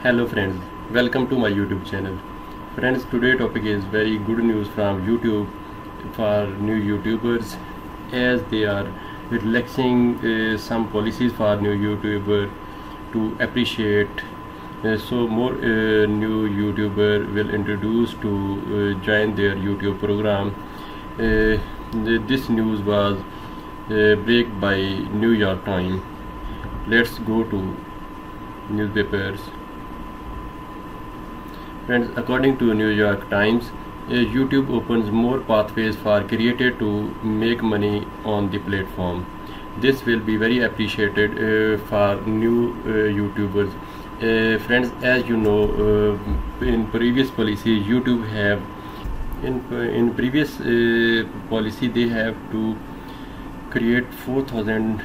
Hello friends, welcome to my YouTube channel. Friends, today topic is very good news from YouTube for new YouTubers, as they are relaxing some policies for new YouTuber to appreciate. So more new YouTuber will introduce to join their YouTube program. This news was break by New York Times. Let's go to newspapers. Friends, according to New York Times, YouTube opens more pathways for creators to make money on the platform. This will be very appreciated for new YouTubers. Friends, as you know, in previous policy, YouTube have in previous policy they have to create 4,000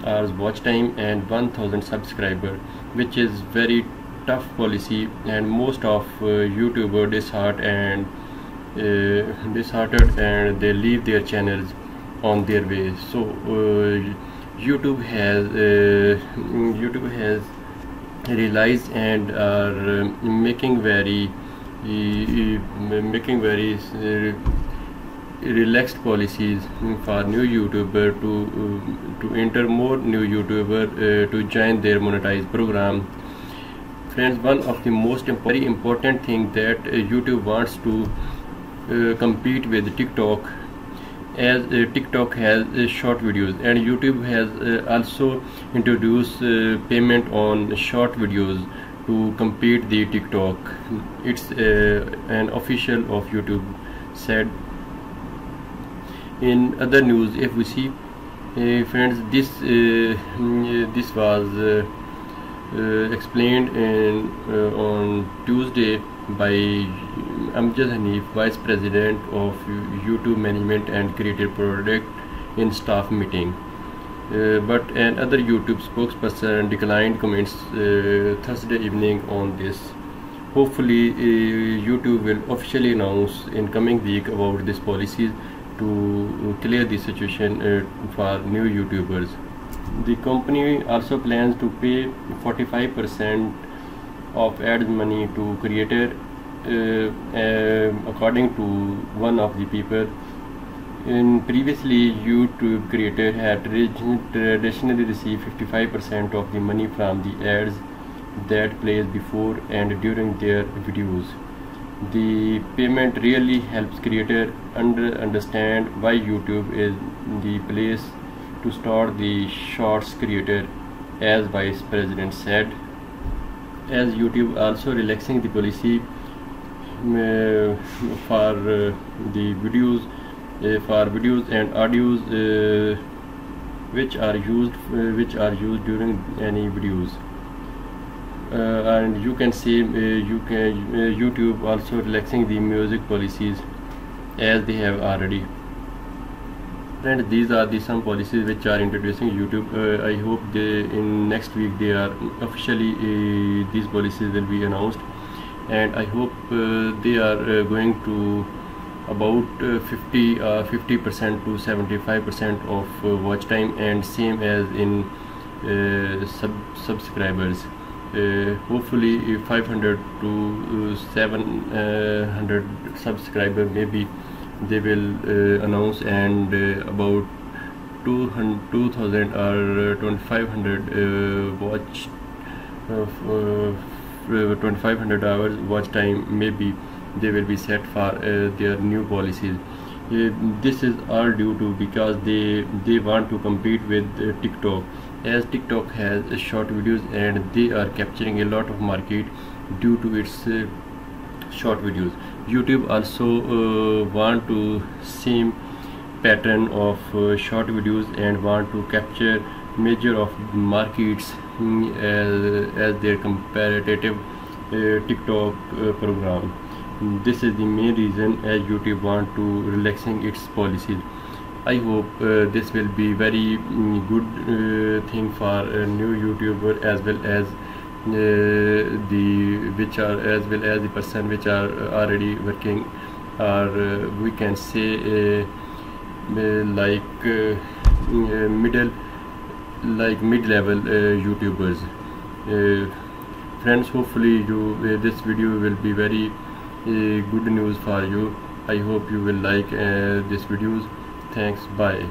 hours watch time and 1,000 subscriber, which is very tough policy, and most of YouTubers disheartened and they leave their channels on their way. So YouTube has realized and are making very relaxed policies for new YouTuber to enter more new YouTuber to join their monetized program. Friends, one of the most very important thing that YouTube wants to compete with TikTok, as TikTok has short videos, and YouTube has also introduced payment on short videos to compete the TikTok. It's an official of YouTube said. In other news, if we see, friends, this was explained on Tuesday by Amjad Hanif, Vice President of YouTube Management and Creative Product, in staff meeting. But another YouTube spokesperson declined comments Thursday evening on this. Hopefully, YouTube will officially announce in coming week about this policies to clear the situation for new YouTubers. The company also plans to pay 45% of ads money to creator, according to one of the people. In previously, YouTube creator had traditionally received 55% of the money from the ads that plays before and during their videos. The payment really helps creator understand why YouTube is the place to start the shorts creator, as Vice President said. As YouTube also relaxing the policy for the videos and audios which are used during any videos. And you can see YouTube also relaxing the music policies, as they have already. And these are some policies which are introducing YouTube. I hope in next week they are officially these policies will be announced, and I hope they are going to about 50% to 75% of watch time, and same as in subscribers. Hopefully 500 to 700 subscribers maybe they will announce, and about 2,000 or 2,500 watch 2,500 hours watch time maybe they will be set for their new policies. This is all due to because they want to compete with TikTok, as TikTok has short videos and they are capturing a lot of market due to its short videos. YouTube also want to same pattern of short videos and want to capture major of markets as their competitive TikTok program. This is the main reason as YouTube want to relaxing its policies. I hope this will be very good thing for a new YouTuber, as well as the person which are already working, or we can say mid-level YouTubers. friends, hopefully this video will be very good news for you. I hope you will like this videos. Thanks, bye.